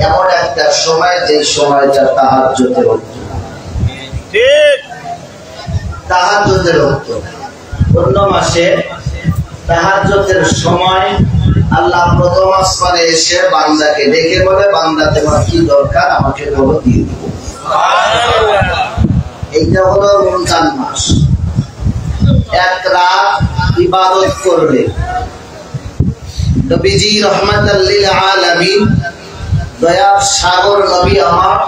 এমন একটা সময় যে সময়টা তাহাজ্জুদের রক্ত অন্য মাসে তাহাজ্জুদের সময় আল্লাহ প্রথম আসমানে এসে বান্দাকে ডেকে বলে, বান্দা তোমার কি দরকার আমাকে বলো, দিয়ে দিব। এইটা হলো রমজান মাস। এক রাত ইবাদত করবে। নবীজি রহমাতাল লিল আলামিন দয়ার সাগর নবী আমার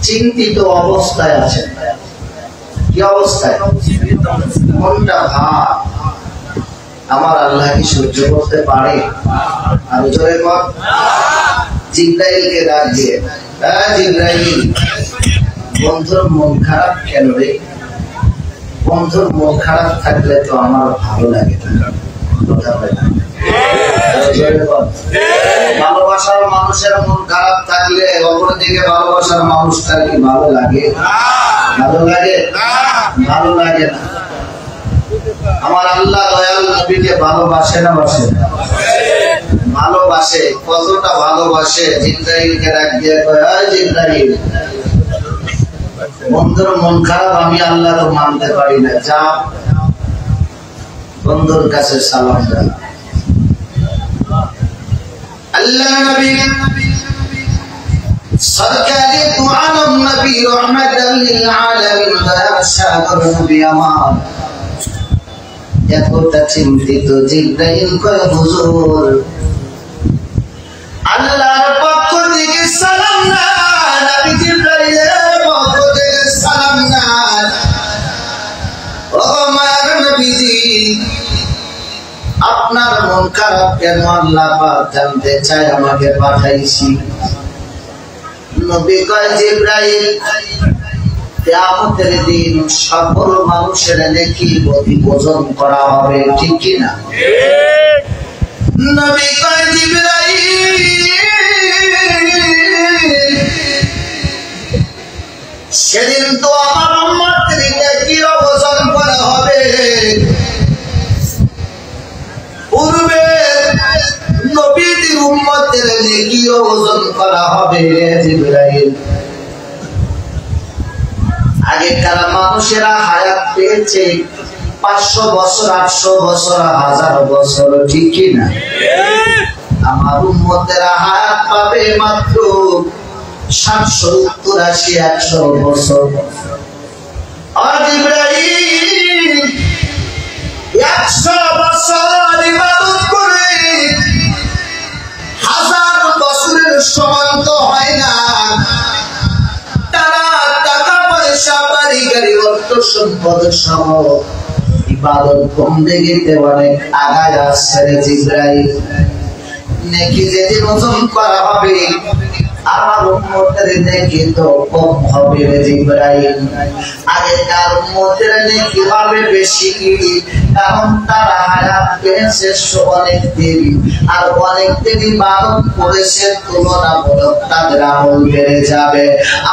চিন্তিত অবস্থায় আছেন। কি অবস্থায়? মনটা ভার। আমার আল্লাহ কি সহ্য করতে পারে? আর জোরে কর। জিবরাইলকে ডাক দিয়ে, জিবরাইল, বন্ধুর মন খারাপ কেন রে? বন্ধুর মন খারাপ থাকলে তো আমার ভালো লাগে না। কথা বলে না। ভালোবাসার মানুষের মন খারাপ থাকলে অপরদিকে ভালোবাসার মানুষটার কি ভালো লাগে? ভালো লাগে? ভালো লাগে না। আমার আল্লাহ দয়াল নবীকে ভালোবাসে না বাসে? ভালোবাসে। কতটা ভালোবাসে? জিবরাইলকে ডাক দিয়ে কয়, জিবরাইল, বন্ধুর মন খারাপ আমি আল্লাহ তো মানতে পারি না, যা বন্ধুর কাছে সালাম জানা। আল্লাহ নবী সরকারি দু আলম নবী রহমাতাল লিল আলামিন দয়ার সাগর নবী আমার এতটা চিন্তিত। জিবরাইল কয়, হুজুর আল্লাহর পক্ষ থেকে সালাম না, নবী জিবরাইলের পক্ষ থেকে সালাম না। ও আমার নবীজি, আপনার মন খারাপ কেন আল্লাহ পাক জানতে চায়, আমাকে পাঠাইছি। নবী কয়, জিবরাইল, কিয়ামতের দিন সকল মানুষের নেকি ওজন করা হবে, ঠিক কি না? নবী কয়, জিবরাইল, সেদিন তো আমার উম্মতের নেকি ওজন করা হবে। পূর্বে নবীদের উম্মতের নেকি ওজন করা হবে। জিবরাইল, আগেকার মানুষেরা হায়াত পেয়েছে 500 বছর, 800 বছর, 1000 বছর, ঠিক কি না? আমার উম্মতেরা হায়াত পাবে মাত্র 60, 70, 80, 100 বছর। আর জিবরাইল 100 বছর ইবাদত করে 1000 বছরের সমান তো হয় না। তারা টাকা পয়সা, বাড়ি গাড়ি, অর্থ সম্পদ সহ ইবাদত বন্দেগীতে অনেক আগায় আসছে রে জিবরাইল। নেকি যেদিন ওজন করা হবে আমার উম্মতের নেকি তো কম হবে রে জিবরাইল। আগেকার উম্মতের নেকি হবে বেশি, কারণ তারা হায়াত পেয়েছে অনেক দেরি, আর অনেক দেরি ইবাদত করেছে, তুলনামূলক তাদের আমল বেড়ে যাবে।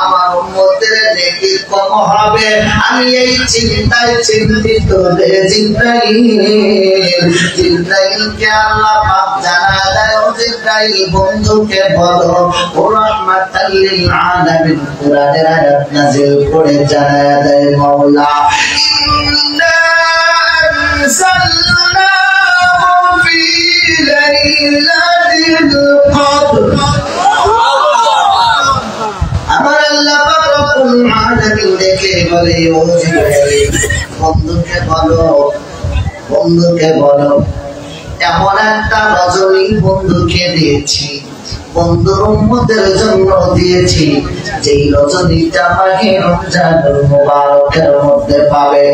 আমার উম্মতের নেকি কম হবে, আমি এই চিন্তায় চিন্তিত রে জিবরাইল। জিবরাইলকে আল্লাহ পাক জানা দেয়, ও জিবরাইল, বন্ধুকে বলো, ও রাহমাতাল লিল আলামিন কুরআনের আয়াত নাযিল করে জানায়া দেয়, মাওলা ইন্না আনজালনাহু ফি লাইলাতিল কদর। আমার আল্লাহ পাক রব্বুল আলামিন দেখে বলে, ও জিবরাইল, বন্ধুকে বলো, বন্ধুকে বলো, এমন একটা রজনী বন্ধুকে দিয়েছি, বন্ধুর উম্মতের জন্য দিয়েছি, যেই রজনীটা মাহে রমজানুল মুবারকের মধ্যে পাবে।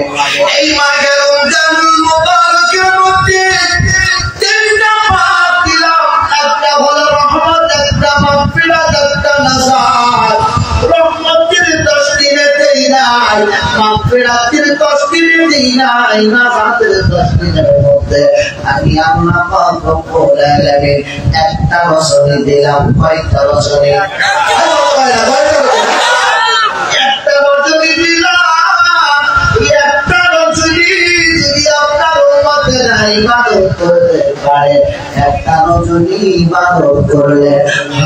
এই মাহে রমজানুল মুবারকের মধ্যে 3টা পাপ দিলাম, একটা হলো রহমত, একটা মাগফিরাত, একটা নাজাত। রহমতের 10 দিনে দেই নাই, মাগফিরাতের 10 দিনে দেই নাই, নাজাতের 10 দিনের মধ্যে আমি আল্লাহ পাক রব্বুল আলামিন একটা রজনী দিলাম। কয়টা রজনী? একটা রজনী দিলাম। একটা রজনী যদি আপনার উম্মতেরা ইবাদত করতে পারে, একটা রজনী ইবাদত করলে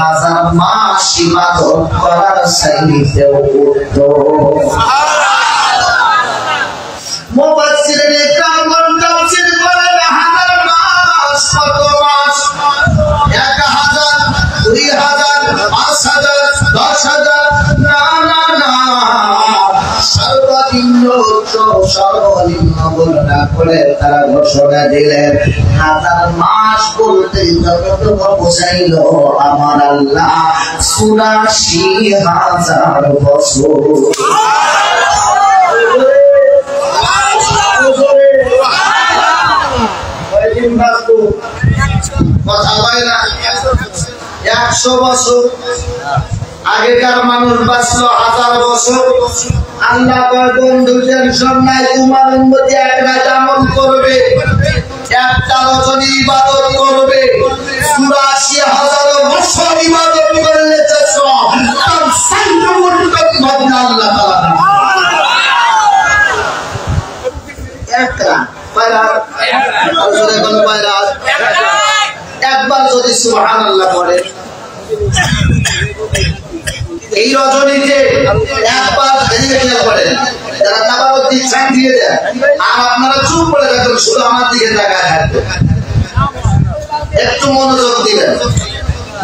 1000 মাস ইবাদত করার চাইতেও উত্তম। মুফাসসিরিন ইকরাম তাফসীর করেন 1000 মাস কত মাস? 1000, 2000, 5000, 10000 না না না, সর্বনিম্ন গণনা করে তারা ঘোষণা দিলেন 1000 মাস বলতে যতটুকু বোঝাইল আমার আল্লাহ ৮৪,০০০ বছর। কথা হয় না, 100 বছর আগেকার মানুষ বাঁচলো 1000 বছর। আল্লাহ কয় বন্ধু টেনশন নাই, তোমার উম্মতি এক রাত আমল করবে, একটা রজনী ইবাদত করবে, ৮৪,০০০ বছর ইবাদত করলে তার সাইয়্যিদ মদনা আল্লাহ তাআলা এক রাত একবার যদি সুবহানাল্লাহ পড়ে, এই রজনীতে একবার করেন, যারা তাবারক দিচ্ছেন দিয়ে দেন, আর আপনারা চুপ করে থাকবেন, শুধু আমার দিকে তাকায় থাকবেন, একটু মনোযোগ দিবেন।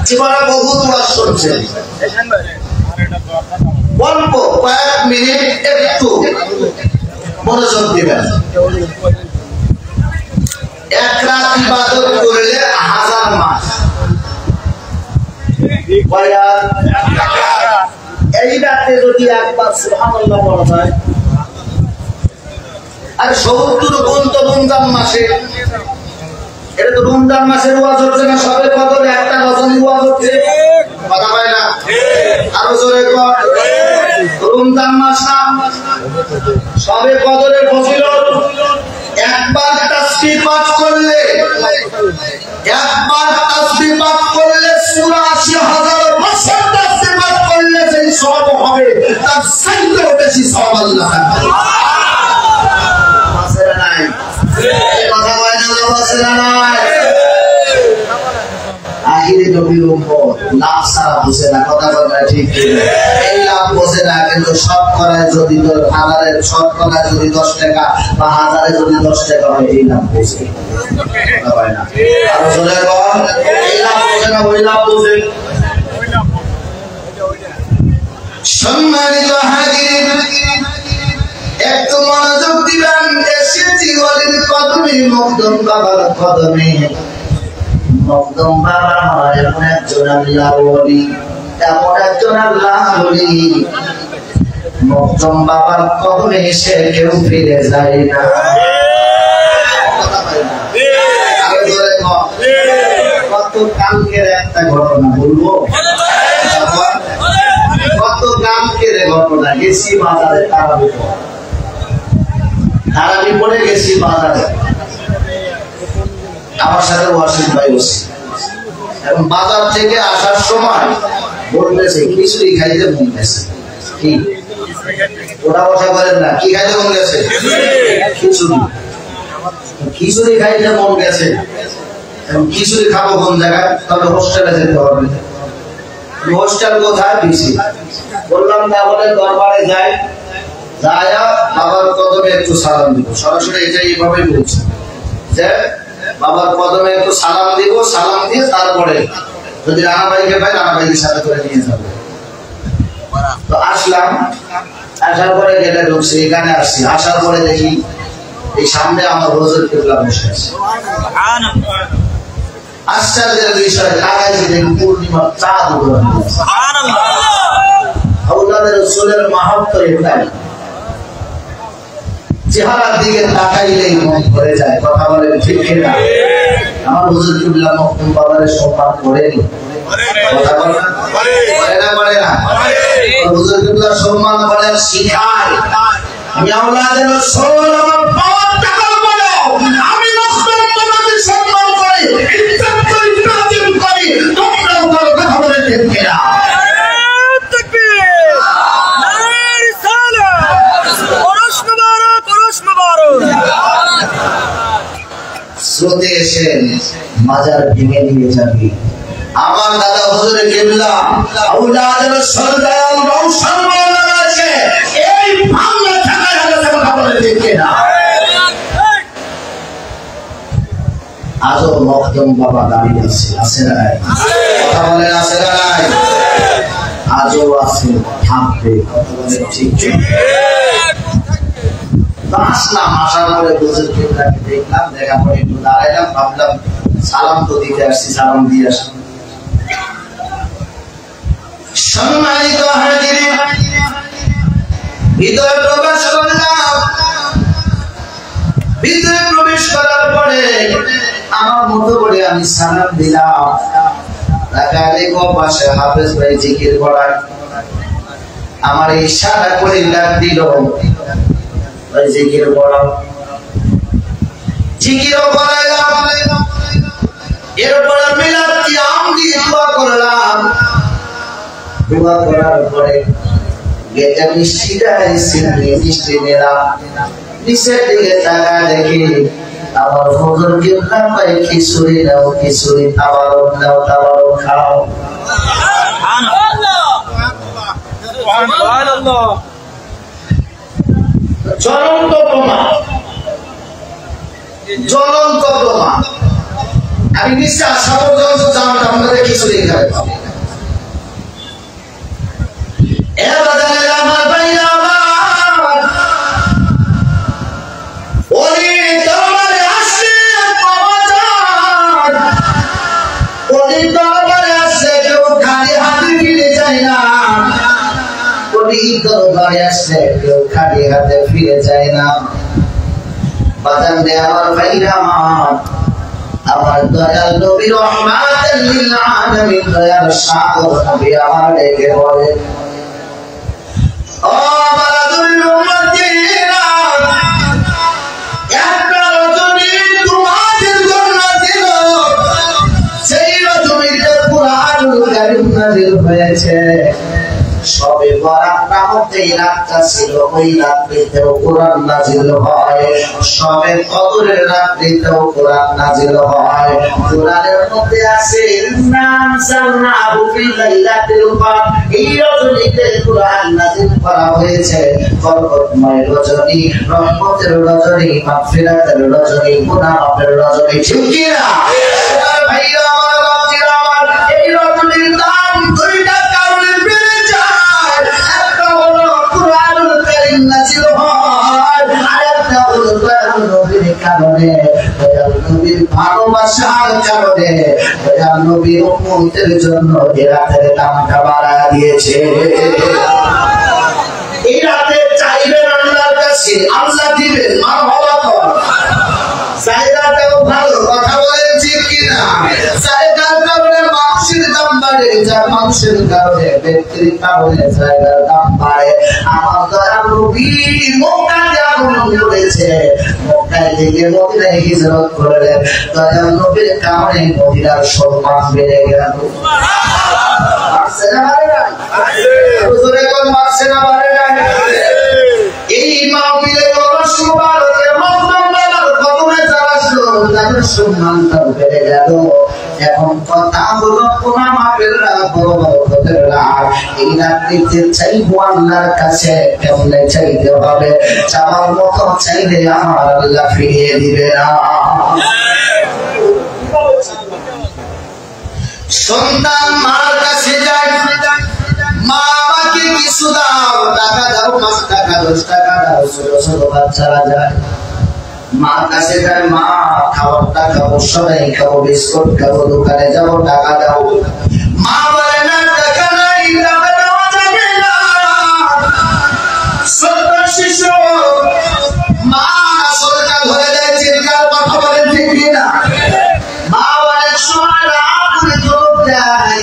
জীবনে বহু দোয়া শুনছেন, অল্প কয়েক মিনিট একটু মনোযোগ দিবেন। এক রাত ইবাদত করলে 1000 মাস, এই রাতে যদি একবার সুবহানাল্লাহ বলা যায়, আর ৭০ গুণ তো রমজান মাসে, এটা তো রমজান মাসের ওয়াজ হচ্ছে না, সবে কদরে একটা রজনী ওয়াজ হচ্ছে, কথা হয় না, আরো জোরে কর, রমজান মাস না, সবে কদরের ফজিলত। একবার তাসবিহ পাঠ করলে, একবার তাসবিহ পাঠ করলে ৮৪,০০০ বছর তাসবিহ পাঠ করলে যেই সওয়াব হবে তার চাইতেও বেশি সওয়াব আল্লাহ তাআলা আছে না নাই? এই কথা হয় না, আছে না নাই? আখিরে নবীর উম্মত লাভ ছাড়া বুঝে না, কথা বলা ঠিক না, এই লাভ বোঝে না, কিন্তু সব করায় যদি 1000-এর সব করায় যদি 10 টাকা বা 1000-এ যদি 10 টাকা হয়, এই লাভ বোঝে, কথা হয় না, আরো জোরে বল, এই লাভ বোঝে না, ওই লাভ বোঝে। সম্মানিত হাজির, একটু মনোযোগ দিবেন, এসেছি ওলির কদমে, মখদুম বাবার কদমে। মখদুম বাবা এমন একজন আল্লাহ ওলি, এমন একজন আল্লাহ ওলি, মখদুম বাবার কদমে এসে কেউ ফিরে যায় না। কত কালকের একটা ঘটনা বলবো, কত কালকের ঘটনা। গেছি বাজারে, তারাবি পড়ে গেছি বাজারে, আমার সাথে ওয়াসিম ভাই বসে, এবং বাজার থেকে আসার সময় বলতেছে খিচুড়ি খাইতে মন গেছে। কি ওটা কথা বলেন না, কি খাইতে মন গেছে? খিচুড়ি। খিচুড়ি খাইতে মন গেছে, এবং খিচুড়ি খাবো কোন জায়গায়? তবে হোস্টেলে যেতে হবে। হোস্টেল কোথায়? দিছি। বললাম তাহলে দরবারে যাই, যায়া বাবার কদমে একটু সালাম দিব। সরাসরি এটা এইভাবেই বলছে যে বাবার কদমে একটু সালাম দিব, সালাম দিয়ে তারপরে যদি রানা ভাইকে পাই, রানা ভাইকে সাথে করে নিয়ে যাবো। তো আসলাম, আসার পরে গেলে ঢুকছি, এখানে আসছি, আসার পরে দেখি এই সামনে আমার হুজুর কিবলা বসে আছে। আশ্চর্যের বিষয়, লাগাইছি দেখি পূর্ণিমার চাঁদ উঠে আছে। আল্লাহর রাসূলের মাহাত্ম্য এটাই, চেহারার দিকে তাকাইলেই মন ভরে যায়, কথা বলেন ঠিক কিনা? আমার হুজুর কিবলা মখদুম বাবার সম্মান করেনি, কথা বলেন করে না? হুজুর কিবলা সম্মান করেন, শিখায়। আমি আওলাদের রাসূল, আমার পাওয়ার টাকা বলো, আমি মখদুম বাবাকে সম্মান করি, ইজ্জত করি, তাজিম করি, তোমরাও করো, কথা বলেন ঠিক কিনা? করতে এসে মাজার ভেঙে নিয়ে যাবি। আমার দাদা হুজুর কিবলা আউলাদের সরদার রওশন মাওলানা আছে, এই বাংলা থাকার হাতে কথা বলে দেখে না। আজও মখদুম বাবা দাঁড়িয়ে আছে, আছে না নাই? কথা বলে আছে না নাই? আজও আছে, থাকবে, কথা বলে ঠিক ঠিক। আসলাম, আসার পরে হুজুর কিবলাকে দেখলাম, দেখার পরে একটু দাঁড়াইলাম, ভাবলাম সালাম তো দিতে আসছি, সালাম দিয়ে আসলাম। সম্মানিত হাজিরিন, ভিতরে প্রবেশ করলাম। ভিতরে প্রবেশ করার পরে আমার মতো করে আমি সালাম দিলাম। দেখো পাশে হাফেজ ভাই জিকির করার, আমার ইশারা করে ডাক দিল, ভাই জিকির করা। জিকিরও করাইলাম। এরপর মিলাদ কিয়াম দিয়ে দোয়া করলাম। দোয়া করার পরে গেটা মিষ্টিটা মিষ্টি নিলাম। নিচের দিকে তাকা দেখি আমার হুজুর কিবলা ভাই খিচুড়ি নাও, খিচুড়ি তাবারক নাও, তাবারক খাও। সুবহানাল্লাহ। জ্বলন্ত প্রমাণ, জ্বলন্ত প্রমাণ। আমি নিচে আসা পর্যন্ত জানতাম না যে খিচুড়ি খাবে। আমার ভাইরা আমার, ওরে দরবারে আসলে পাওয়া যায়, ওরে দরবারে আসলে কেউ খালি হাতে ফিরে যায় না, ওরে দরবারে আসলে কেউ খালি হাতে ফিরে যায় না। বাজান রে আমার ভাইরা আমার দয়াল নবী রহমাতাল লিল আলামিন, দয়াল সাগর নবী আমার ডেকে বলে, ও বারাদুল উম্মতিরা, একটা রজনী তোমাদের জন্য দিল, সেই রজনীতে কুরআনুল কারীম নাযিল হয়েছে। সবে বরাত নামক এই রাতটা ছিল, ওই রাত্রিতেও কোরআন নাযিল হয়। সবে কদরের রাত্রিতেও কোরআন নাযিল হয়। কোরআনের মধ্যে আছে ইন্না আনজালনাহু ফি লাইলাতিল কদর, এই রজনীতে কোরআন নাযিল করা হয়েছে। বরকতময় রজনী, রহমতের রজনী, মাগফিরাতের রজনী, গুনাহ মাফের রজনী। ঠিক কি না? আমার ভাইরা আমার, বাবাজিরা আমার, এই রজনীর দাম দুইটা কারণে বেড়ে যায়। একটা হলো কুরআনুল কারীম নাযিল হয়, আরেকটা হলো দয়াল নবীর কারণে, দয়াল নবীর ভালোবাসার কারণে, দয়াল নবীর উম্মতের জন্য এই রাতের দামটা বাড়ায় দিয়েছে। এই রাতে চাইবেন আল্লাহর কাছে, আল্লাহ দিবেন। মারহাবা কর। চাইদাটাও ভালো, কথা বলেন ঠিক কিনা? চাইদার কারণে মানুষের দাম বাড়ে, যার মানুষের কারণে ব্যক্তির কারণে চাইদার দাম বাড়ে। আমার দয়াল নবী মক্কায় আগমন করেছে, মক্কায় থেকে মদিনায় হিজরত করলেন। দয়াল নবীর কারণে মদিনার সম্মান বেড়ে গেল। মারছে না বাড়ে নাই? হুজুরে কোন মারছে না বাড়ে নাই? এই মাহফিলে রসুলবারকের মহম্মদের কদমে যারা আসলো, তাদের সম্মানটাও বেড়ে গেল। এখন কথা হলো কোনা মাপের রাত, বড় বরকতের রাত। এই রাত্রিতে চাইবো আল্লাহর কাছে, কেমনে চাইতে হবে? চাওয়ার মতো চাইলে আমার আল্লাহ ফিরিয়ে দিবে না। সন্তান মার কাছে যায়, মা আমাকে কিছু দাও, টাকা দাও, 5 টাকা 10 টাকা দাও। ছোট ছোট বাচ্চারা যায় মার কাছে, যায় মা খাবারটা খাবো, সবাই খাবো, বিস্কুট খাবো, দোকানে যাবো, টাকা দাও। মা বলে না টাকা নাই, টাকা দেওয়া যাবে না। ছোট শিশু মা সরকার ধরে দেয়, চিৎকার, কথা বলে ঠিক কিনা? মা অনেক সময় রাগ করে জবাব দেয়,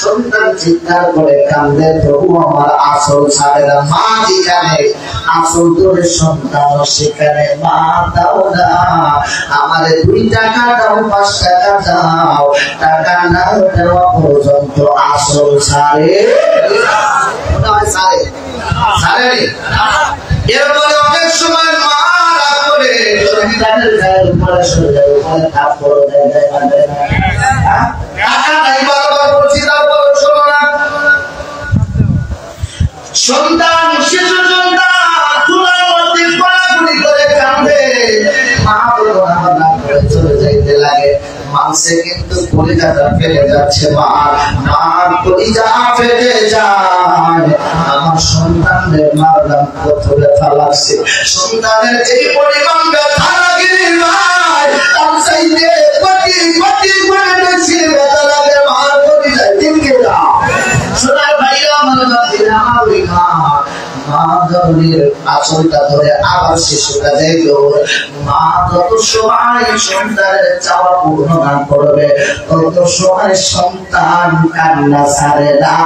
সন্তান চিৎকার করে কান্দে, তবু আমার আসল ছাড়ে না। মা যেখানে আসল ধরে সন্তান সেখানে, মা দাও না আমার 2 টাকা দাও, 5 টাকা দাও, টাকা না দেওয়া পর্যন্ত আসল ছাড়ে ছাড়ে। এরপরে অনেক সময় মা রাগ করে সন্তানের গায়ের উপরে সরে যায়, উপরে কাপ করে দেয়, টাকা নাই বারবার বলছি, তারপর শোনো না। সন্তান, শিশু সন্তান তুলার মধ্যে পড়াগুলি করে কাঁদে, মা বলো না করে চলে যাইতে লাগে। মাংসে কিন্তু কলিজাটা ফেলে যাচ্ছে, মার কলিজা ফেটে যায়। আমার সন্তানের মারলাম কত ব্যথা লাগছে, সন্তানের যে পরিমাণ ব্যথা লাগে ভাই, তার চাইতে কোটি কোটি করে বেশি ব্যথা লাগে মার কলিজায়। ঠিক কিনা সোনার ভাইরা, আমার বাতিরা, আমার ওই মা ধরনের আঁচলটা ধরে আবার শিশুটা যাইল। মা যত সময় সন্তানের চাওয়া পূর্ণ না করবে, তত সময় সন্তান কান্না ছাড়ে না,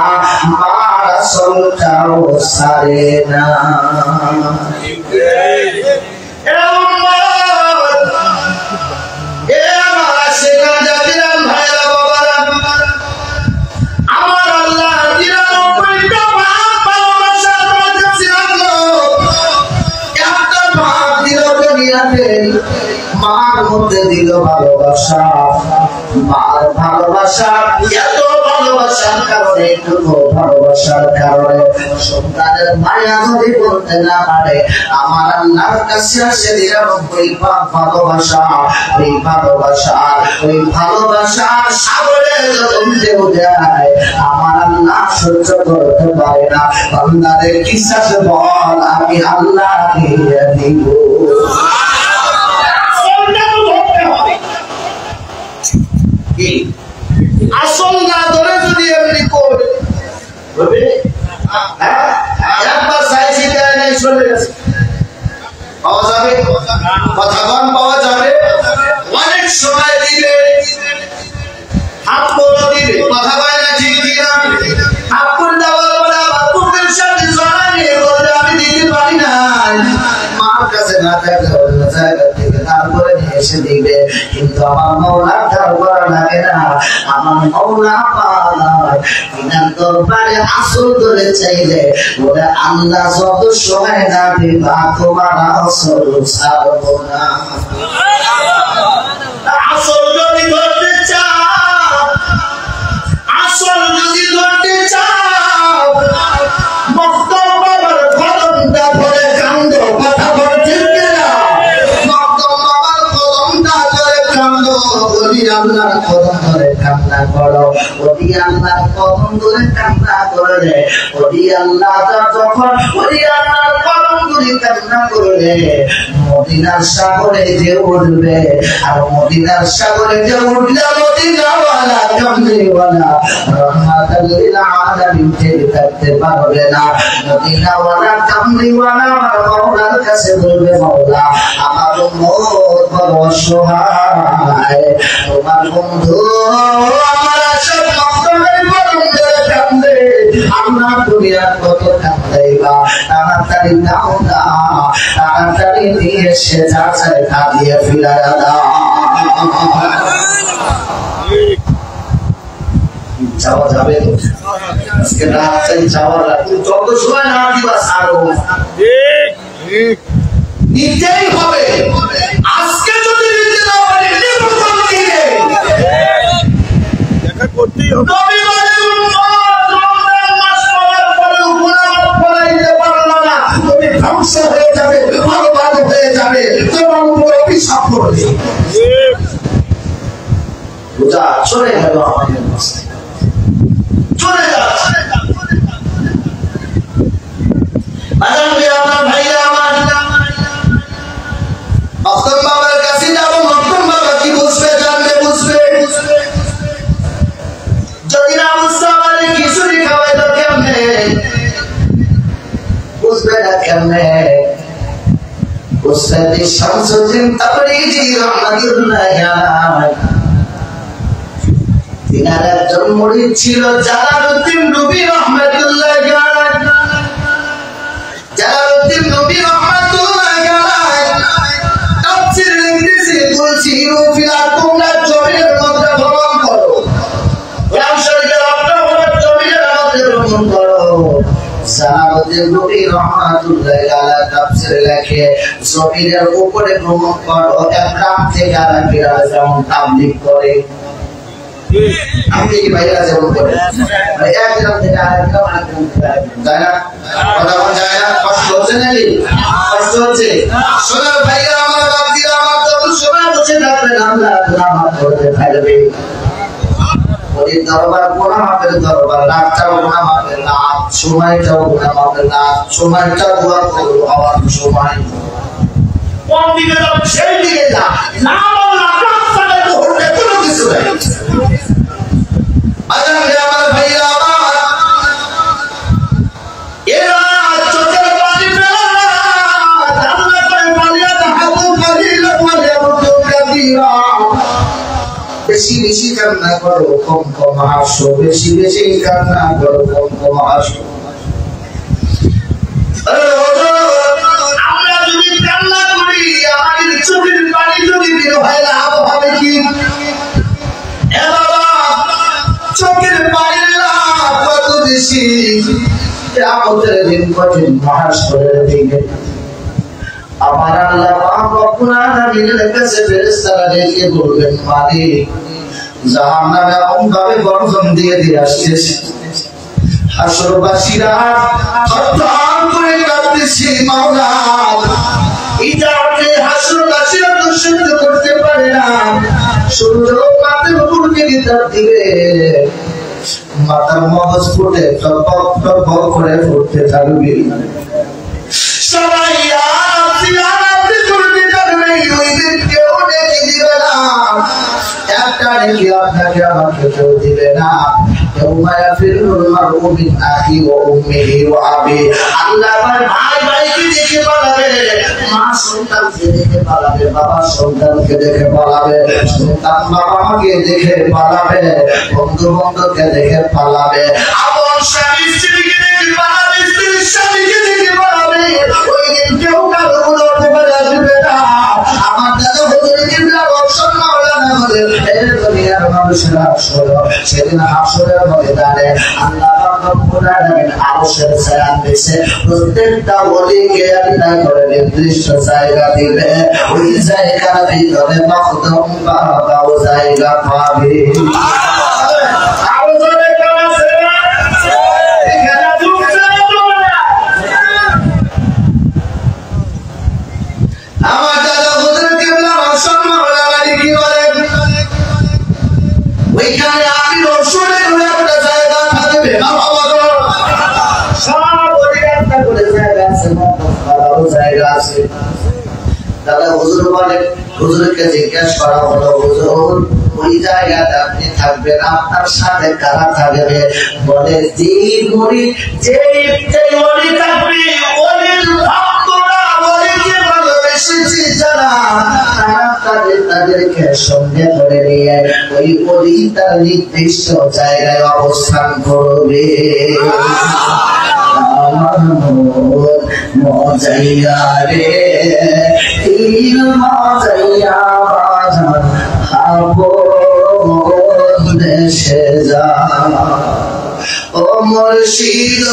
মার আঁচলটাও ছাড়ে না। আমার আল্লাহ মার মধ্যে দিল ভালোবাসা, মার ভালোবাসা, এত ভালোবাসার কারণে, এটুকু ভালোবাসার কারণে সন্তানের মায়া যদি বলতে না পারে, আমার আল্লাহর কাছে আসে 99 ভাগ ভালোবাসা। ওই ভালোবাসা, ওই ভালোবাসা সাগরে যখন ঢেউ দেয়, আমার আল্লাহ সহ্য করতে পারে না। বান্দারে বিশ্বাস বল, আমি আল্লাহ দিয়ে দিব। আসল না ধরে যদি এমনি করবে, একবার চাইছি নাই চলে গেছে, পাওয়া যাবে, কথাগণ পাওয়া যাবে, অনেক সময় দিবে, হাত করে দিবে, কথা বলে না, ঠিক কিনা? হাত করে দেওয়ার পরে আবার বুকের সাথে জড়ায় নিয়ে বলবে আমি দিতে পারি না, মার কাছে না থাকলে অন্য জায়গা থেকে তারপরে নিয়ে এসে দিবে। কিন্তু আমার মৌলা তার করা লাগে না, আমার মৌলা পালায় বিনার দরবারে আসল ধরে চাইলে বলে আল্লাহ যত সময় না দিবা তোমার আসল ছাড়বো না। আসল যদি ধরতে চাও, আসল যদি ধরতে চাও, মক্তম বাবার কদমটা ধরে কান্দো, কথা বলছেন কিনা? মক্তম বাবার কদমটা ধরে কান্দো, ওলি আল্লাহর কদম ধরে কান্না করো, ওলি আল্লাহর কদম ধরে কান্না করলে, ওলি আল্লাহ যখন ওলি আল্লাহর কদম ধরে কান্না করলে মদিনার সাগরে যে উঠবে, আর মদিনার সাগরে যে উঠলে মদিনাওয়ালা কামলিওয়ালা রহমাতুল লিল আলামিন টেনে থাকতে পারবে না। মদিনাওয়ালা কামলিওয়ালা আমার মাওলার কাছে বলবে, মাওলা আমার উম্মত বড় অসহায়, তোমার বন্ধু আমার সব মক্তবের বন্ধুরা কান্দে, আমরা দুনিয়ার কত কান্দাইবা, তাড়াতাড়ি দাও না, তাড়াতাড়ি নিয়ে এসে যা চাই তা দিয়ে ফিরাইয়া দাও। যাওয়া যাবে তো আজকে রাত চাই, যাওয়া রাত যত সময় না দিবা ছাড়ো, নিতেই হবে। আজকে যদি নিতে না পারি নির্বাচন দিয়ে দেখা করতেই হবে। নবী বলেন রমজান মাস পড়ার পরে গুনাহ পড়াইতে পারলো না, তুমি ধ্বংস হয়ে যাবে, বরবাদ হয়ে যাবে, তোমার উপরে অভিশাপ পড়বে। রোজা চলে গেল আমাদের মাঝে, চলে যাচ্ছে। আমার ভাইরা, আমার মক্তম বাবার কাছে যাবো, মক্তম বাবা কি বুঝবে, জানবে, বুঝবে। যদি না বুঝতে পারে খিচুড়ি খাওয়াই তো কেমনে বুঝবে, না কেমনে বুঝতে? শামসুদ্দিন তাবরিজি রাহমাতুল্লাহি আলাইহি তিনার একজন মুরিদ ছিল জালালউদ্দিন রুমি রাহমাতুল্লাহি আলাইহি। জালালউদ্দিন রুমি রাহমাতুল্লাহি আলাইহি তাফসীর লিখতেছে, বলছি ফিলা তোমরা জমিনের মধ্যে ভ্রমণ করো, কোরআন শরীফের জমিনের মধ্যে ভ্রমণ করো। নবী রহমাতুল্লাহ আলাইহি তাফসীরে লেখে জমিনের উপরে ভ্রমণ করো এক গ্রাম থেকে আরেক গ্রামে যেমন তাবলীগ করে আপনি কি ভাইরা যেমন করে এক গ্রাম থেকে আরেক গ্রাম যায় না কথা বলা যায় না কষ্ট হচ্ছে নাকি কষ্ট হচ্ছে সোনার ভাইরা আমার বাপ দিরা আমার তো সময় বসে থাকবেন আল্লাহ নামাজ পড়তে থাকবে ওই দরবার কোনা মাপের দরবার রাতটাও কোনা মাপের রাত সময়টাও কোনা মাপের রাত সময়টাও দোয়া করবো আমার সময় কোন দিকে যাবো সেই দিকে যা না বললাম রাস্তায় তো হতে কোনো কিছু নাই আজান রে আমার ভাইরা আমার এরা চোখের পানি ফেলা জান্নাতের মালিয়া হাতে ফাজিল মালিয়া তো কাদিরা বেশি বেশি কান্না করো কম কম হাসো বেশি বেশি কান্না করো কম কম হাসো আমরা যদি কান্না করি আমাদের চোখের পানি যদি বের হয় লাভ হবে কি এ বাবা চোখের পানির লাভ কত বেশি কিয়ামতের দিন কঠিন মহাশরের দিনে আমার আল্লাহ পাক রব্বুল আলামিনের কাছে ফেরেশতারা ডেকে বলবেন মালিক জাহান্নামে এমন ভাবে গর্জন দিয়ে দিয়ে আসছে হাসরবাসীরা থরথর করে কাঁপতেছে মাওলা ইজাতে হাসরবাসীরা তো সহ্য করতে পারে না সূর্য মাথার উপর থেকে তার দিবে মাথার মগজ ফুটে টপক টপক করে ফুটতে থাকবে সবাই আরতি করতে থাকবে ওই দিন কেউ ডেকে দিবে না একটা ডেকে আপনাকে আমাকে কেউ দিবে না আল্লাহ ভাই ভাইকে দেখে পালাবে মা সন্তানকে দেখে পালাবে বাবা সন্তানকে দেখে পালাবে সন্তান বাবা মাকে দেখে পালাবে বন্ধু বান্ধবকে দেখে পালাবে আপন স্বামী স্ত্রীকে দেখে পালাবে স্ত্রী স্বামীকে দেখে পালাবে ওই দিন কেউ কারো বলতে পারবে না আমার দাদা হুজুর কিবলা বংশর মাওলানা বলে এ দুনিয়ার মানুষেরা শোনো সেদিন হাসরের ময়দানে আল্লাহ পাক রব্বুল আলামিন আরশের ছায়া দিয়েছে প্রত্যেকটা ওলিকে আল্লাহ করে নির্দিষ্ট জায়গা দিবে ওই জায়গার ভিতরে মখদুম বাবাও জায়গা পাবে আমার দাদা হুজুর কিবলা বংশর মাওলানা কি বলেন ওইখানে আমি রসুলের একটা জায়গা থাকবে সব অধিকারটা করে জায়গা আছে জায়গা আছে দাদা হুজুর বলে হুজুরকে জিজ্ঞেস করা হলো হুজুর ওই জায়গাটা আপনি থাকবেন আপনার সাথে কারা থাকবে বলে যে মুরিদ যে ওলি থাকবে ওলির ভক্তরা ওলিকে ভালোবেসেছে যারা তাদেরকে সঙ্গে করে নিয়ে ওই ওলি তার নির্দিষ্ট জায়গায় অবস্থান করবে আমার মজাইয়া রে তীর মজাইয়া বাজার হাবো দেশে যা ও মুর্শিদ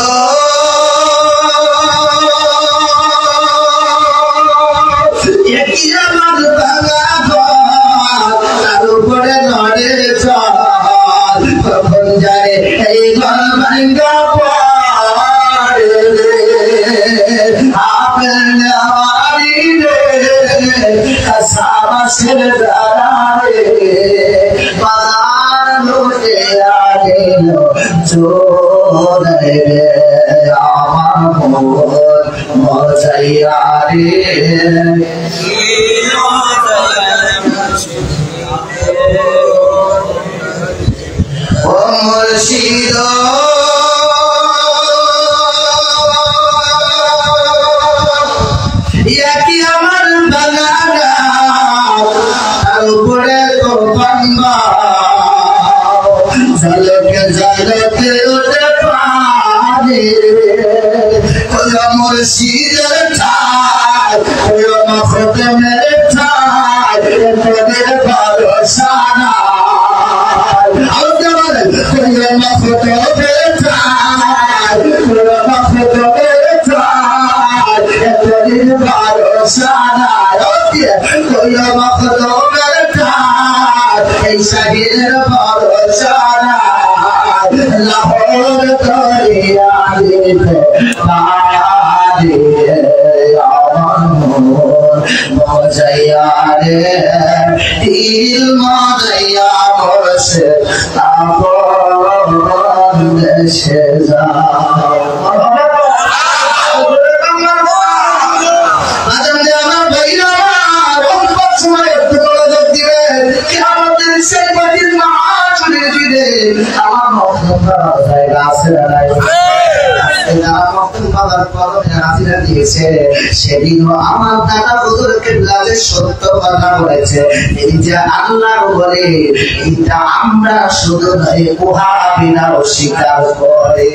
তার উপরে নড়ে চল কখন যায় এই ঘর ভাঙ্গা বাজার লোকে আগে চোরে আমার মজাইয়া রে ও মুর্শিদ ইয়াকি আমার বাগানা তার উপরে তো বাংলা ঝলকে ঝলকে ওঠে পানি ওই মুর্শিদের ঠাই ওই মখদমের ঠাই তোদের ভরসা নাই আল্লাহ বলেন ওই মখদমের ঠাই ওই মখদমের ইলম দিয়া বসে আপন দেশে যাও। সেদিনও আমার দাদা হুজুরকে সত্য কথা বলেছে, এই যে আল্লাহ বলে এটা আমরা শুধু নয় ওহাবীরাও স্বীকার করে।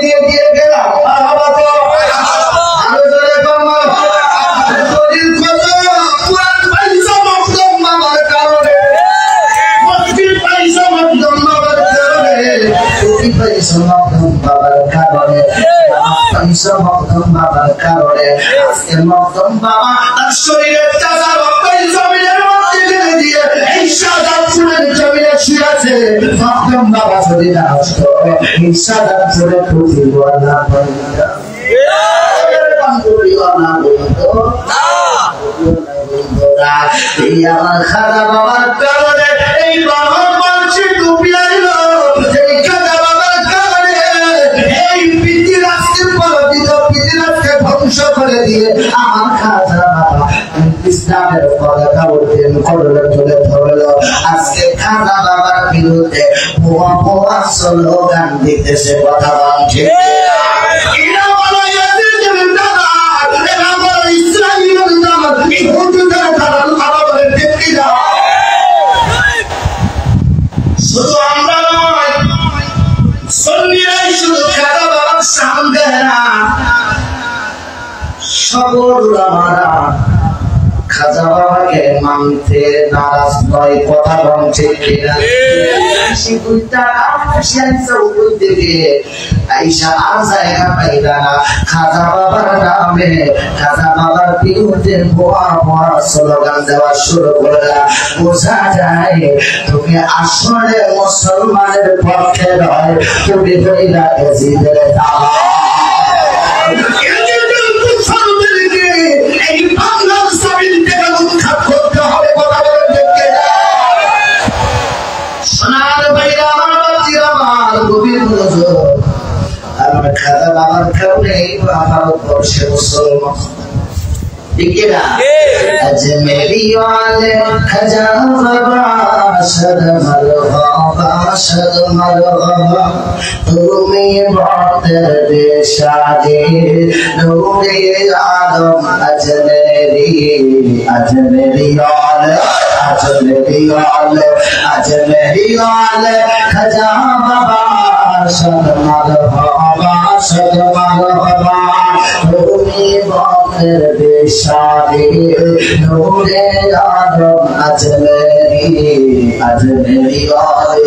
দিয়ে দিয়ে গেলাম বাবার কারণে বাবার কারণে আজকে মকদম বাবা তার শরীরের চাচা রক্ত জমিনের মধ্যে ফেলে দিয়ে এই সাদা ফুলের জমিনে শুয়ে আছে। মকদম বাবা যদি না নষ্ট এই সাদা ফুলের প্রতি বলা আমার খাদা বাবার কারণে এই বাবা মানুষের টুপি আইলো, এই খাদা বাবার কারণে এই পৃথিবীকে ধ্বংস করে দিয়ে আমার খাদা বাবা ইসলামের পতাকা উত্তোলন করলো, তুলে ধরলো। আজকে খাদা বাবার বিরুদ্ধে ভুয়া ভুয়া স্লোগান দিতেছে, কথা বলছে শুধু আমরা নয়, সন্নিরাই শুধু খাদা বাবার সামনে না, সকল উলামারা খাজা বাবাকে মানতে নারাজ নয়, কথা বলছে কিনা? আইসা আর জায়গা পাইলা না, খাজা বাবার নামে খাজা বাবার বিরুদ্ধে ভুয়া ভুয়া স্লোগান দেওয়া শুরু করলা। বোঝা যায় তুমি আসলে মুসলমানের পক্ষে নয়, তুমি হইলা এজিদের দালাল। এই বাংলার জমিন থেকে উৎখাত করতে হবে, কথা বলেন ঠিক কিনা? সোনার ভাইরা আমার, বাতিরা আমার, গভীর মনোযোগ। আমার খাজা বাবার কারণে এই ভারতবর্ষে মুসলমান ঠিক কিনা? আজমেরি ওয়ালে খাজা বাবা সদ মারহাবা সদ মারহাবা, তুমি বাতের দেশাদে নূরে আলম আজমেরি আজমেরি ওয়ালে আজমেরি ওয়ালে আজমেরি ওয়ালে খাজা বাবা সদ মারহাবা সদ মারহাবা, তুমি বাতের দেশাদে নূরে আলম আজমেরি আজমেরি ওয়ালে।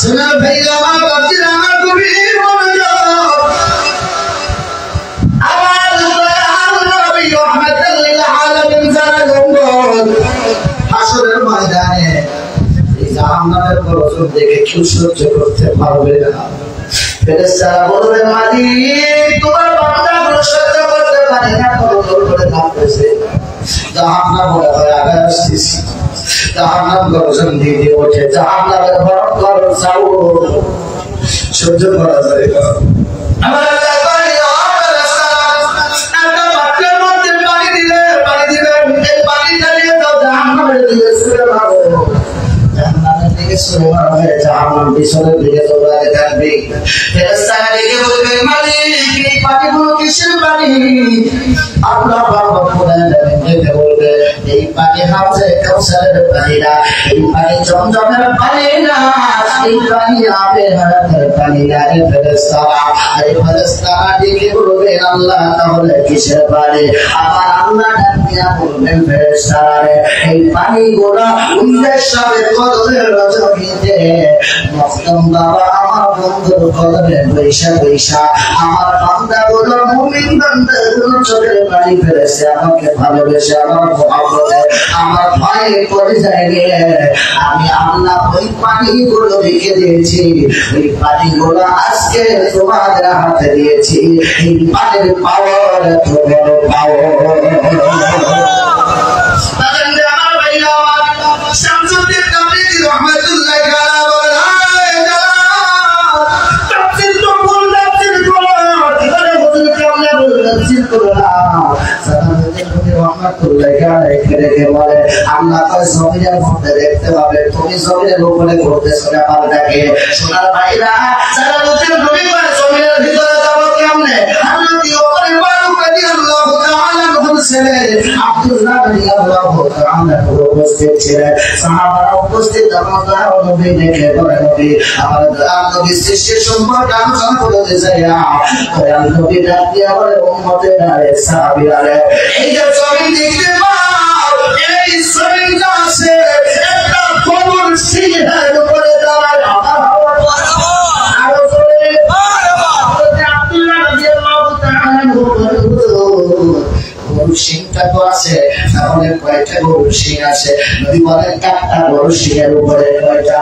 সোনার ভাইরা আমার, বাতিরা আমার, গভীর মনোযোগ। আমার দয়াল নবী রহমাতুল লিল আলামিন যারা গম্বুজ হাসরের ময়দানে এই জাহান্নামের গর্জন দেখে কেউ সহ্য করতে পারবে না। ফেরেশতারা বলবে, মালিক তোমার বান্দাগুলো সহ্য করতে পারে না, কবর করে কাঁপতেছে। জাহান্নাম বলে হয় আগে আসতেছি, জাহান্নাম গর্জন দিয়ে দিয়ে ওঠে, জাহান্নামের বড় গরম চাউ সহ্য করা যায় না। আমার আল্লাহ কয়, একটা বাক্যের মধ্যে পানি দিলে পানি দিবেন, এই পানিটা নিয়ে তো জাহান্নামের দিকে ছুঁড়ে মারো, জাহান্নামের দিকে ছুঁড়ে মারা হয়ে জাহান্নাম পিছনের দিকে দৌড়াতে থাকবে। ফেরেশতারা ডেকে বলবে, মালিক এই পানিগুলো কিসের পানি? আল্লাহ ডেকে বলবে, এই পানি হাউজে কাউসারের পানি না, এই পানি জমজমের পানি না, এই পানি আবে হায়াতের পানি না। এই ফেরেশতারা ডেকে বলবে, আল্লাহ তাহলে কিসের পানি? আমার আল্লাহ ডাকিয়া বলবেন, ফেরেশতারা এই পানিগুলো উন্মেষের কদমের রজনীতে মখদুম বাবা আমার বন্ধুর কদমে বৈশা বৈশা আমার বান্দাগুলো মুমিন বান্দাগুলো চোখের পানি ফেলেছে আমাকে ভালোবেসে আমার মহব্বতে আমার ভয় করে যায়নি আমি আল্লাহ ওই পানিগুলো রেখে দিয়েছি ওই পানিগুলো আজকে তোমাদের হাতে দিয়েছি এই পানির পাওয়ার এত বড় পাওয়ার আমার ভাইরা শামসুদ্দিন কামরী রহমাতুল্লাহ দেখতে পাবে তুমি জমিনের উপরে ঘুরতেছো ব্যাপারটাকে সোনার ভাইরা যারা নদীর জমিনের ভিতরে যাবো কেমনে আব্দুল্লাহ রাদিয়াল্লাহু তাআলা উপস্থিত ছিলেন সাহাবারা উপস্থিত নবী দেখে বলে নবী আমার নবী সৃষ্টির সম্পর্কে আলোচনা করতে চাই নবী ডাক দিয়া বলে উম্মতের আরে সাহাবীরা এই যে জমিন দেখতে পাও এই জমিনটা আছে একটা কবর সিংহের উপরে দাঁড়ায় আরো জোরে আব্দুল্লাহ রাদিয়াল্লাহু তাআলা গরু সিংটা তো আছে তাহলে কয়টা গরু সিং আছে নবী বলেন একটা গরু সিংহের উপরে কয়টা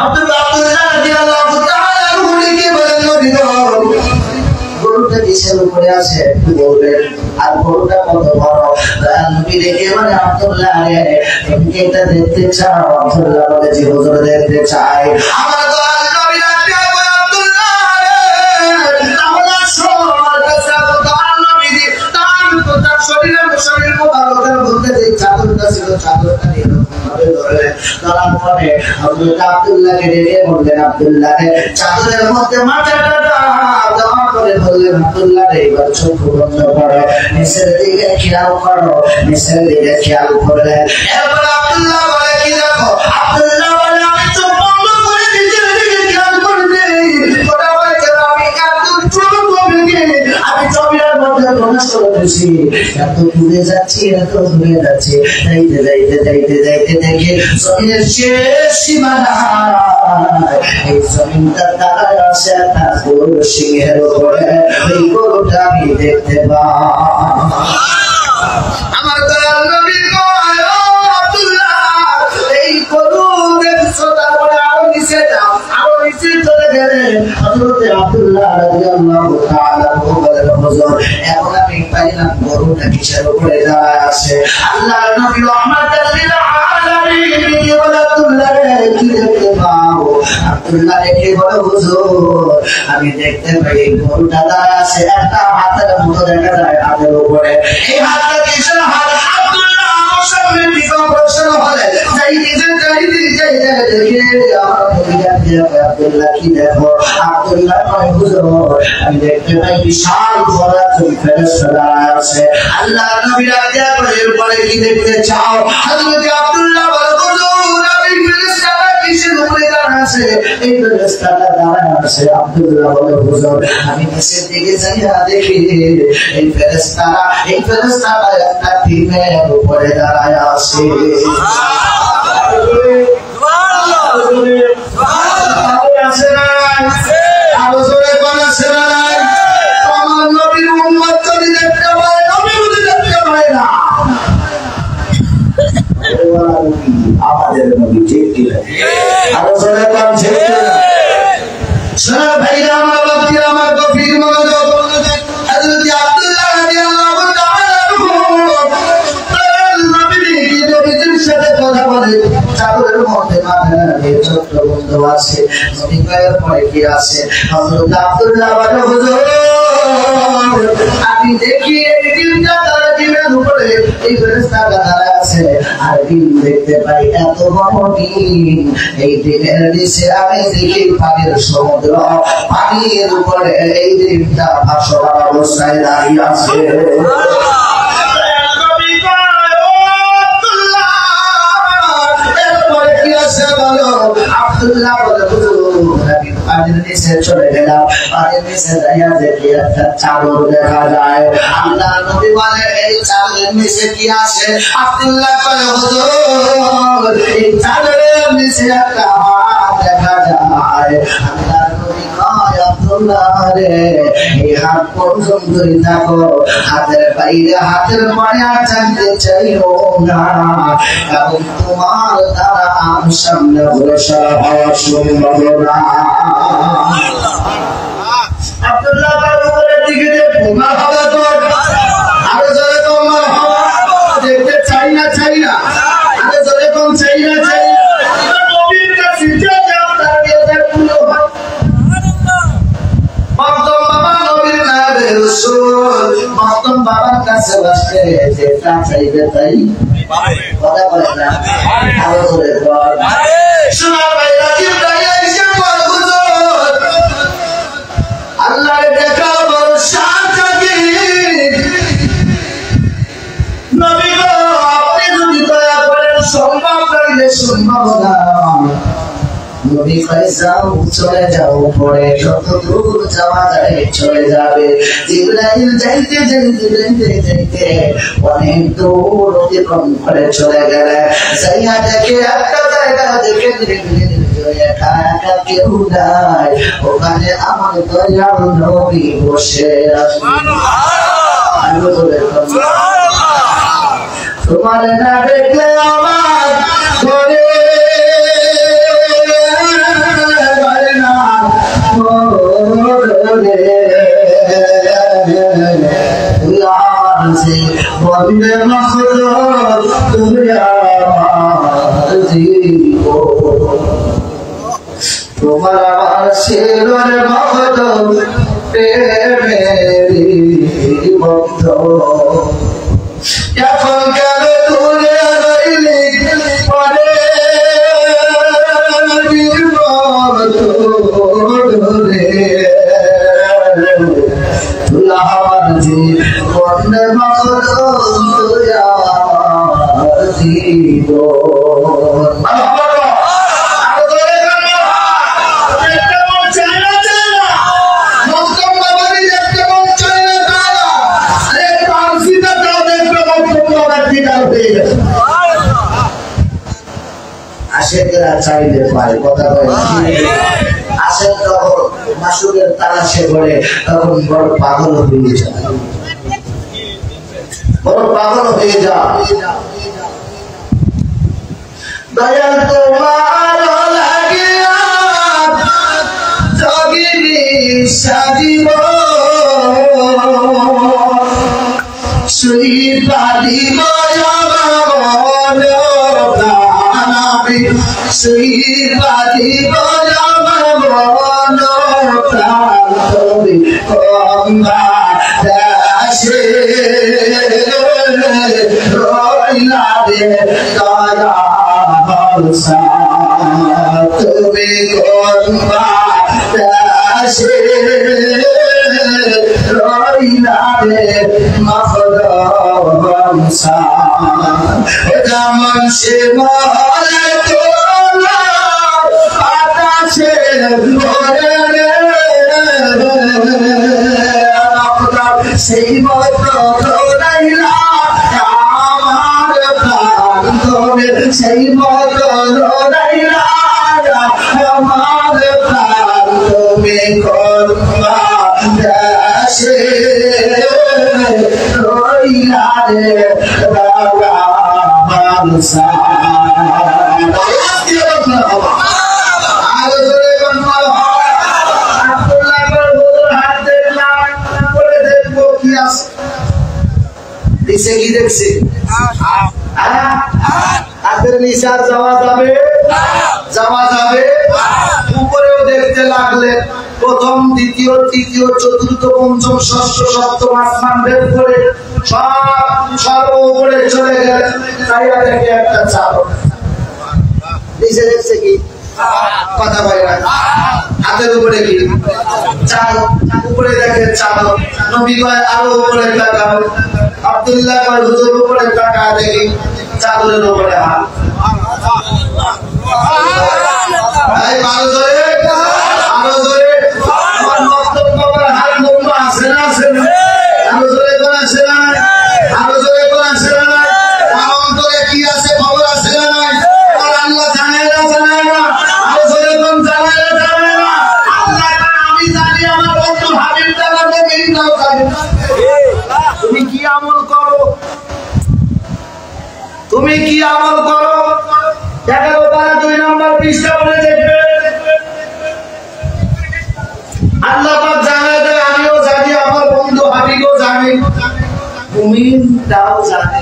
আব্দুল্লাহ রাদিয়াল্লাহু তাআলা উনিকে বলেন নবী গরুটা কিসের উপরে আছে বলবেন আর গরুটা কত বড় নবী দেখে মানে আব্দুল্লাহ তুমি কি এটা দেখতে চাও আব্দুল্লাহ বলে যে হুজুর দেখতে চাই আমার তো নবী রাখতে হবে আব্দুল্লাহ তাহলে সবার কাছে শরীর মোবারকের মধ্যে যে চাদরটা ছিল চাদরটা নিয়ে ধরলেন ধরার পরে আব্দুল্লাহকে ডেকে বললেন আব্দুল্লাহ চাদরের মধ্যে মাথাটা দেওয়া করে বললেন আব্দুল্লাহ এবার চোখ বন্ধ করো নিচের দিকে খেয়াল করো নিচের দিকে খেয়াল করলেন এরপর আব্দুল্লাহ বলে কি দেখো আব্দুল্লাহ বলে আমি চোখ বন্ধ করে নিচের দিকে খেয়াল করতে ওটা বলে আমি একদম চোখ ভেঙে আমি জমির মধ্যে প্রবেশ করেছি এত দূরে যাচ্ছি এত দূরে যাচ্ছি যাইতে যাইতে যাইতে যাইতে দেখে জমিনের শেষ সীমানা এই জমিনটা দাঁড়ায় আছে একটা গরু সিংহের উপরে ওই গরুটা আমি দেখতে পাই আমার দয়াল নবী কয় ও আব্দুল্লাহ এই গরু দেখছো তারপরে আরো নিচে যাও আরো নিচে চলে গেলে হযরত আব্দুল্লাহ রাদিয়াল্লাহু তাআলা বলেন হুজুর এখন আমি পাইলাম গরুটা কিসের উপরে দাঁড়ায় আছে আল্লাহর নবী রহমাতুল লিল আলামিন বলে আব্দুল্লাহ কি দেখতে পাও আব্দুল্লাহ কে বলে হুজুর আমি দেখতে পাই গরুটা দাঁড়ায় আছে একটা হাতের মতো দেখা যায় হাতের উপরে এই হাতটা কিসের হাত আব্দুল্লাহ আমার সামনে দিকে প্রশ্ন হলে যাইতে দেখে আমার নবী দেখে আব্দুল্লাহ কি দেখো আব্দুল্লাহ কয় হুজুর আমি দেখতে পাই বিশাল বড় একজন ফেরেশতা দাঁড়ায় আছে আল্লাহর নবী রাজিয়া করে এরপরে কি দেখতে চাও হযরত আব্দুল্লাহ বলে হুজুর আমি ফেরেশতাটা কিসের উপরে দাঁড়ায় আছে এই ফেরেশতাটা দাঁড়ায় আছে আব্দুল্লাহ বলে হুজুর আমি নিচের দিকে যাইয়া দেখি এই ফেরেশতাটা একটা টিমের উপরে দাঁড়ায় আছে আমাদের নবী ঠিক কি আরো জোরে কোন ঠিক কি সোনা ভাইরা আমার বাপজিরা আমার গভীর মনোযোগ হযরত আব্দুল্লাহ রাদিয়াল্লাহু তাআলা নবীর সাথে কথা বলে চাদরের মধ্যে মাথা দিয়ে ছোট্ট বন্ধু আছে নবী কয়ের পরে কি আছে হযরত আব্দুল্লাহ বলে হুজুর আমি দেখি এই দিনটা তার দিনের উপরে এই ফেরেশতাটা দাঁড়ায় আছে আর দিন দেখতে পাই এত বড় দিন এই দিনের নিচে আমি দেখি পানির সমুদ্র পানির উপরে এই দিনটা ভাসমান অবস্থায় দাঁড়িয়ে আছে আব্দুল্লাহ বলে আমি পানির নিচে চলে গেলাম পানির নিচে যাইয়া দেখি একটা চাদর দেখা যায় আল্লাহর নবী বলে এই চাদরের নিচে কি আছে আব্দুল্লাহ বলে হুজুর এই চাদরের নিচে একটা হাত দেখা যায় আল্লাহর নবী কয় রে এই হাত পর্যন্তই থাকো, হাতের বাইরে হাতের পরে আর থাকতে চাইও না, এবং তোমার দ্বারা আমার সামনে ভরসা হওয়া সম্ভব না। আব্দুল্লাহ বাবুর দিকে দেখো, মারহাবা কর, আরো জোরে কর মারহাবা। দেখতে চাই না আরো জোরে কর, চাই না নবীর কাছে যাও, দাঁড়িয়ে দেখো মাকদম বাবা নবীর নামে রাসূল, মাকদম বাবার কাছে বসে যেটা চাইবে তাই কথা বলে না, আরো জোরে কর। শোনা ভাইরা জিবরাইল এসে বল হুজুর আল্লাহর দেখা ভরসা জাগি, নবী গো আপনি যদি দয়া করেন সম্ভব হইলে সম্ভব না। নবী কয় যাও, চলে যাও, পরে যত দূর যাওয়া যায় চলে যাবে। জিবরাইল যাইতে অনেক দূর অতিক্রম করে চলে গেলে, যাইয়া দেখে একটা জায়গা দেখে একা একা কেউ নাই, ওখানে আমার দয়াল নবী বসে আছেন। তোমার না দেখলে আমার ঘরে বন্দে মখদুম তুমি আমার জীবন, তোমার আমার শিরোর মখদুম প্রেমেরি বন্ধ, এখন কেন দূরে রইলি পরে ধরে আমার জীবন মখদুম তুই আমার জীবন। আশেকেরা চাইলে পায়, কথা বলে আশেক যখন মাসুকের তালাশে করে তখন বড় পাগল হয়ে যায়, বড় পাগল হয়ে যায়। দয়াল তোমার লাগিয়া জগিনি সাজিব, সুই পালিব সুই পালিব আমার মন প্রাণ তুমি কম্বা দাসে রইলা রে দয়া ভরসা, তুমি কম্বা দাসে রইলা রে মখদুম ভরসা, যেমন সে মরে তোমার বাতাসে ভরে রে, সেই মতো রইলা আমার প্রাণ তুমি, সেই মতো রইলা আমার প্রাণ তুমি কর্মা দাসে রইলা রে বাবা ভরসা। কি দেখছে হাতের নিচে যাওয়া যাবে, যাওয়া যাবে, উপরেও দেখতে লাগলে প্রথম দ্বিতীয় তৃতীয় চতুর্থ পঞ্চম ষষ্ঠ সপ্তম আসমান ভেদ করে সব উপরে চলে গেলে, চাইয়া দেখে একটা চাদর নিচে দেখছে কি কথা বলে না, হাতের উপরে কি চাদর, উপরে দেখে চাদর। নবী কয় আরো উপরে তাকাও, আব্দুল্লাহ কয় হুজুর উপরে তাকা দেখি চাদরের উপরে হাত, আরো জোরে আরো জোরে, আমার বক্তব্য হাত বন্ধ আছে না, আছে না, আরো জোরে করে আছে না, আরো জোরে করে আছে না, আমার অন্তরে কি আছে খবর আছে না, আল্লাহ জানে না, জানে না, আরো জোরে কোন জানে না, জানে না, আল্লাহ আমি জানি আমার তুমি কি আমল করো, তুমি কি আমল করো? 11 পারা 2 নম্বর পৃষ্ঠা বলে দেখবে। আল্লাহ পাক জানে, আমিও জানি, আমার বন্ধু হাবিবও জানে, মুমিনটাও জানে।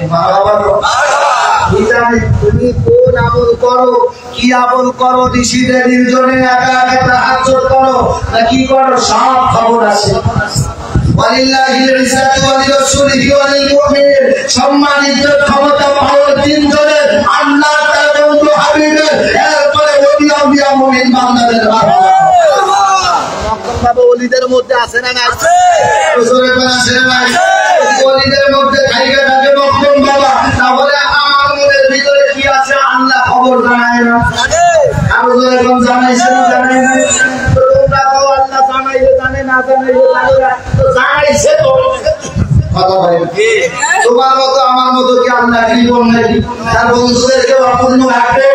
কি জানে তুমি কোন আমল করো, কি আমল করো, নিশিতে নির্জনে একা একা তাহাজ্জুদ করো না কি করো, সব খবর আছে। ওয়ালিল্লাহিল ইজ্জাতু ওয়া লিরাসূলিহি ওয়া লিল মুমিনিন, সম্মানিত ক্ষমতা পাওয়ার তিনজনের আল্লাহ তার বন্ধু হাবিবের, এরপরে ওলি আউলিয়া মুমিন বান্দাদের বাবা ওলিদের মধ্যে আছে না নাই? জোরে করে আছে না নাই? ওলিদের মধ্যে থাইকা থাকে মকদম বাবা, তাহলে আমার মনের ভিতরে কি আছে আল্লাহ খবর জানায় না? আর জোরে কোন জানাইছে না জানাই না? তো তোমরা তো আল্লাহ জানাইলে জানে, না জানাইলে জানে না, তো জানাইছে তো কথা বলে। তোমার মতো আমার মতো কি আল্লাহ জীবন নাকি? তার বন্ধুদেরকে অপূর্ণ রাখবে,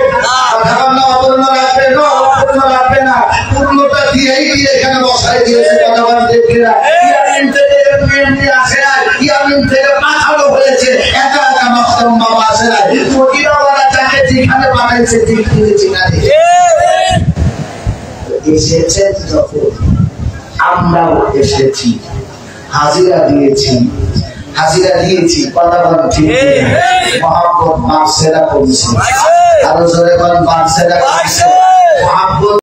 কথা অপূর্ণ রাখবে না, অপূর্ণ রাখবে না, পূর্ণতা দিয়েই দিয়ে এখানে বসাই দিয়েছে। কথা বলে দেখছিলা ইয়ামিন থেকে এমনি আসে না, ইয়ামিন থেকে পাঠানো হয়েছে, একা একা মখদম বাবা আসে না, মদিনা ওয়ালা যাকে যেখানে পাঠাইছে ঠিক ঠিকানে এসেছে। যখন আমরাও এসেছি, হাজিরা দিয়েছি, হাজিরা দিয়েছি, কথা বলেন ঠিক মহব্বত মার্সেলা করেছি, আরো জোরে বলেন মার্সেলা করেছি, মহব্বত